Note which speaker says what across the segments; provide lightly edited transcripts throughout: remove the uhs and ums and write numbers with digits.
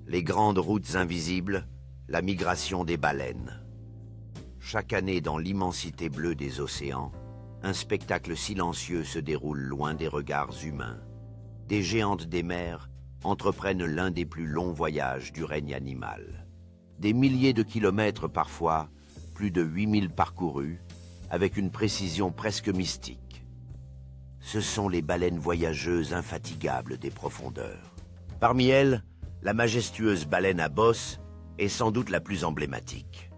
Speaker 1: Les grandes routes invisibles, la migration des baleines. Chaque année dans l'immensité bleue des océans, un spectacle silencieux se déroule loin des regards humains. Des géantes des mers entreprennent l'un des plus longs voyages du règne animal. Des milliers de kilomètres parfois, plus de 8000 parcourus, avec une précision presque mystique. Ce sont les baleines voyageuses infatigables des profondeurs. Parmi elles, la majestueuse baleine à bosse est sans doute la plus emblématique.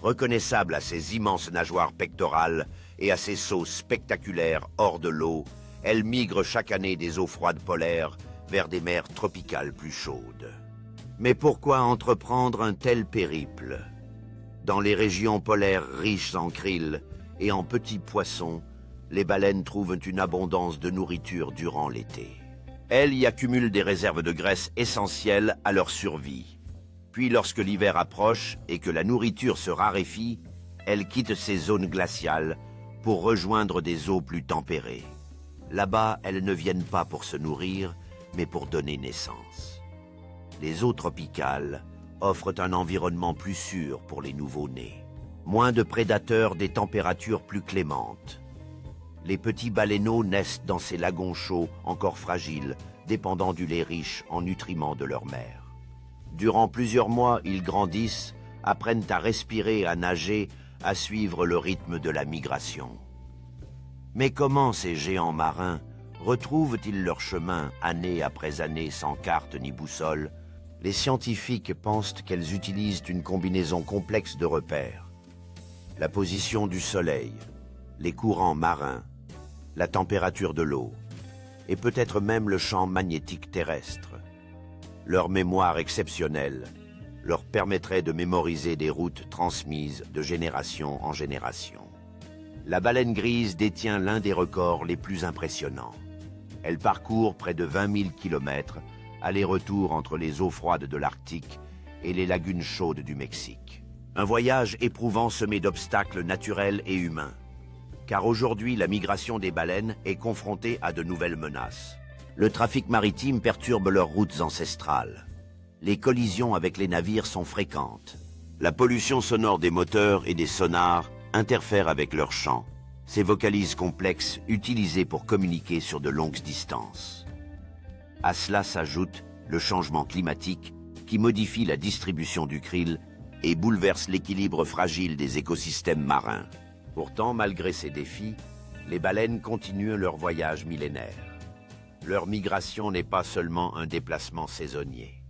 Speaker 1: Reconnaissable à ses immenses nageoires pectorales et à ses sauts spectaculaires hors de l'eau, elle migre chaque année des eaux froides polaires vers des mers tropicales plus chaudes. Mais pourquoi entreprendre un tel périple? Dans les régions polaires riches en krill et en petits poissons, les baleines trouvent une abondance de nourriture durant l'été. Elles y accumulent des réserves de graisse essentielles à leur survie. Puis lorsque l'hiver approche et que la nourriture se raréfie, elles quittent ces zones glaciales pour rejoindre des eaux plus tempérées. Là-bas, elles ne viennent pas pour se nourrir, mais pour donner naissance. Les eaux tropicales offrent un environnement plus sûr pour les nouveau-nés. Moins de prédateurs, des températures plus clémentes. Les petits baleineaux naissent dans ces lagons chauds encore fragiles, dépendant du lait riche en nutriments de leur mère. Durant plusieurs mois, ils grandissent, apprennent à respirer, à nager, à suivre le rythme de la migration. Mais comment ces géants marins retrouvent-ils leur chemin année après année sans carte ni boussole? Les scientifiques pensent qu'elles utilisent une combinaison complexe de repères. La position du soleil, les courants marins, la température de l'eau, et peut-être même le champ magnétique terrestre. Leur mémoire exceptionnelle leur permettrait de mémoriser des routes transmises de génération en génération. La baleine grise détient l'un des records les plus impressionnants. Elle parcourt près de 20 000 kilomètres, aller-retour entre les eaux froides de l'Arctique et les lagunes chaudes du Mexique. Un voyage éprouvant semé d'obstacles naturels et humains. Car aujourd'hui, la migration des baleines est confrontée à de nouvelles menaces. Le trafic maritime perturbe leurs routes ancestrales. Les collisions avec les navires sont fréquentes. La pollution sonore des moteurs et des sonars interfère avec leurs chants, ces vocalises complexes utilisées pour communiquer sur de longues distances. À cela s'ajoute le changement climatique qui modifie la distribution du krill et bouleverse l'équilibre fragile des écosystèmes marins. Pourtant, malgré ces défis, les baleines continuent leur voyage millénaire. Leur migration n'est pas seulement un déplacement saisonnier.